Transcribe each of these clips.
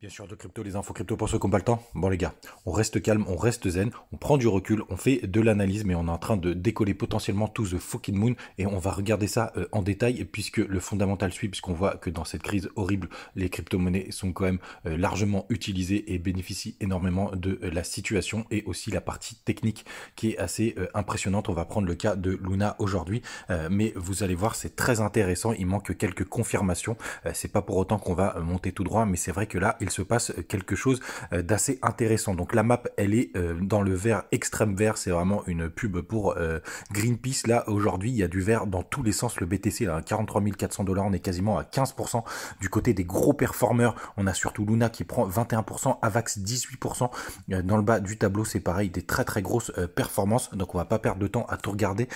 Bien sûr, de crypto, les infos crypto pour ceux qui n'ont pas le temps. Bon les gars, on reste calme, on reste zen, on prend du recul, on fait de l'analyse, mais on est en train de décoller potentiellement to the fucking moon et on va regarder ça en détail puisque le fondamental suit, puisqu'on voit que dans cette crise horrible, les crypto-monnaies sont quand même largement utilisées et bénéficient énormément de la situation et aussi la partie technique qui est assez impressionnante. On va prendre le cas de Luna aujourd'hui, mais vous allez voir, c'est très intéressant. Il manque quelques confirmations. C'est pas pour autant qu'on va monter tout droit, mais c'est vrai que là, il se passe quelque chose d'assez intéressant. Donc la map, elle est dans le vert, extrême vert, c'est vraiment une pub pour Greenpeace. Là aujourd'hui il y a du vert dans tous les sens. Le BTC là, 43 400 $, on est quasiment à 15%. Du côté des gros performeurs, on a surtout Luna qui prend 21%, Avax 18%. Dans le bas du tableau, c'est pareil, des très très grosses performances. Donc on va pas perdre de temps à tout regarder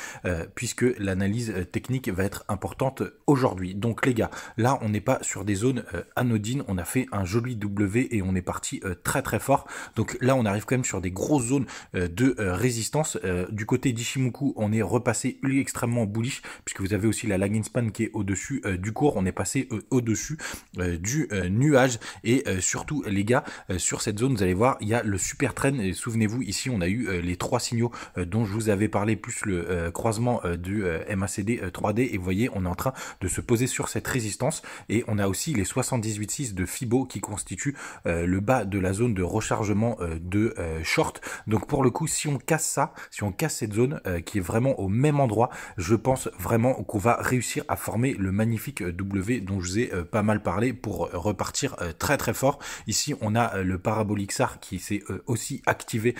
puisque l'analyse technique va être importante aujourd'hui. Donc les gars, là on n'est pas sur des zones anodines, on a fait un joli W et on est parti très très fort. Donc là on arrive quand même sur des grosses zones de résistance. Du côté d'Ishimoku, on est repassé extrêmement bullish puisque vous avez aussi la lagging span qui est au-dessus du cours. On est passé au-dessus du nuage et surtout les gars, sur cette zone vous allez voir il y a le super trend. Souvenez-vous, ici on a eu les trois signaux dont je vous avais parlé, plus le croisement du MACD 3D, et vous voyez on est en train de se poser sur cette résistance et on a aussi les 78,6 de Fibo qui constitue le bas de la zone de rechargement de short. Donc pour le coup, si on casse ça, si on casse cette zone qui est vraiment au même endroit, je pense vraiment qu'on va réussir à former le magnifique W dont je vous ai pas mal parlé pour repartir très très fort. Ici on a le parabolique SAR qui s'est aussi activé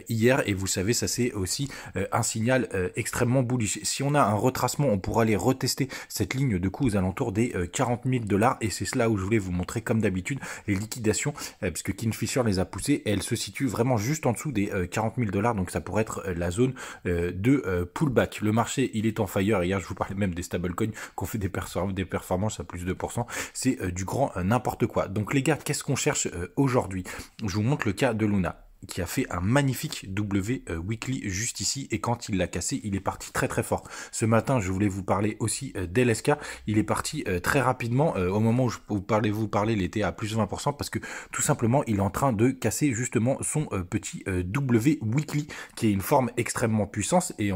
hier et vous savez ça c'est aussi un signal extrêmement bullish. Si on a un retracement, on pourra aller retester cette ligne de coup aux alentours des 40 000 $, et c'est cela où je voulais vous montrer comme d'habitude les liquidations puisque Kingfisher les a poussées et elles se situent vraiment juste en dessous des 40 000 $. Donc ça pourrait être la zone de pullback. Le marché il est en fire. Hier je vous parlais même des stablecoins qui ont fait des performances à plus de %. C'est du grand n'importe quoi. Donc les gars, qu'est-ce qu'on cherche aujourd'hui? Je vous montre le cas de Luna qui a fait un magnifique W weekly juste ici, et quand il l'a cassé, il est parti très très fort. Ce matin, je voulais vous parler aussi d'LSK, il est parti très rapidement, au moment où je vous parlais, il était à plus de 20%, parce que tout simplement, il est en train de casser justement son petit W weekly, qui est une forme extrêmement puissante, et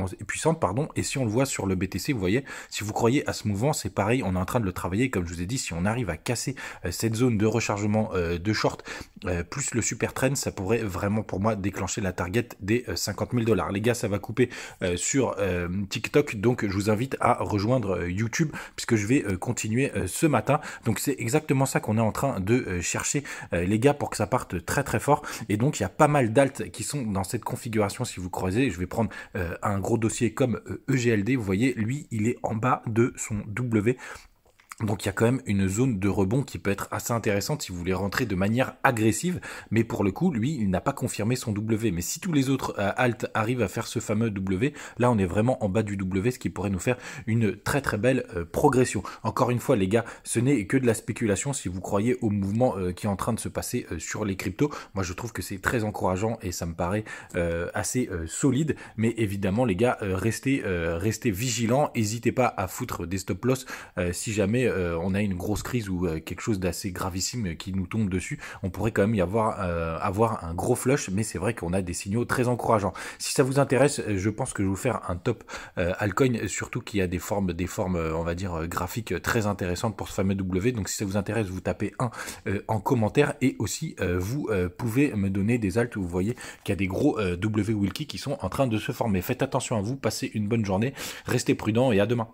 si on le voit sur le BTC, vous voyez, si vous croyez à ce mouvement, c'est pareil, on est en train de le travailler, comme je vous ai dit, si on arrive à casser cette zone de rechargement de short, plus le super trend, ça pourrait vraiment pour moi déclencher la target des 50 000 $. Les gars, ça va couper sur TikTok, donc je vous invite à rejoindre YouTube puisque je vais continuer ce matin. Donc c'est exactement ça qu'on est en train de chercher les gars, pour que ça parte très très fort. Et donc il y a pas mal d'alts qui sont dans cette configuration. Si vous croisez, je vais prendre un gros dossier comme EGLD, vous voyez, lui il est en bas de son W. Donc il y a quand même une zone de rebond qui peut être assez intéressante si vous voulez rentrer de manière agressive, mais pour le coup, lui, il n'a pas confirmé son W. Mais si tous les autres alt arrivent à faire ce fameux W, là on est vraiment en bas du W, ce qui pourrait nous faire une très très belle progression. Encore une fois les gars, ce n'est que de la spéculation. Si vous croyez au mouvement qui est en train de se passer sur les cryptos, moi je trouve que c'est très encourageant et ça me paraît assez solide. Mais évidemment les gars, restez vigilants, n'hésitez pas à foutre des stop loss si jamais on a une grosse crise ou quelque chose d'assez gravissime qui nous tombe dessus. On pourrait quand même avoir un gros flush, mais c'est vrai qu'on a des signaux très encourageants. Si ça vous intéresse, je pense que je vais vous faire un top altcoin, surtout qu'il y a des formes on va dire graphiques très intéressantes pour ce fameux W. Donc si ça vous intéresse, vous tapez 1 en commentaire, et aussi vous pouvez me donner des alts où vous voyez qu'il y a des gros W Wilkie qui sont en train de se former. Faites attention à vous, passez une bonne journée, restez prudents et à demain.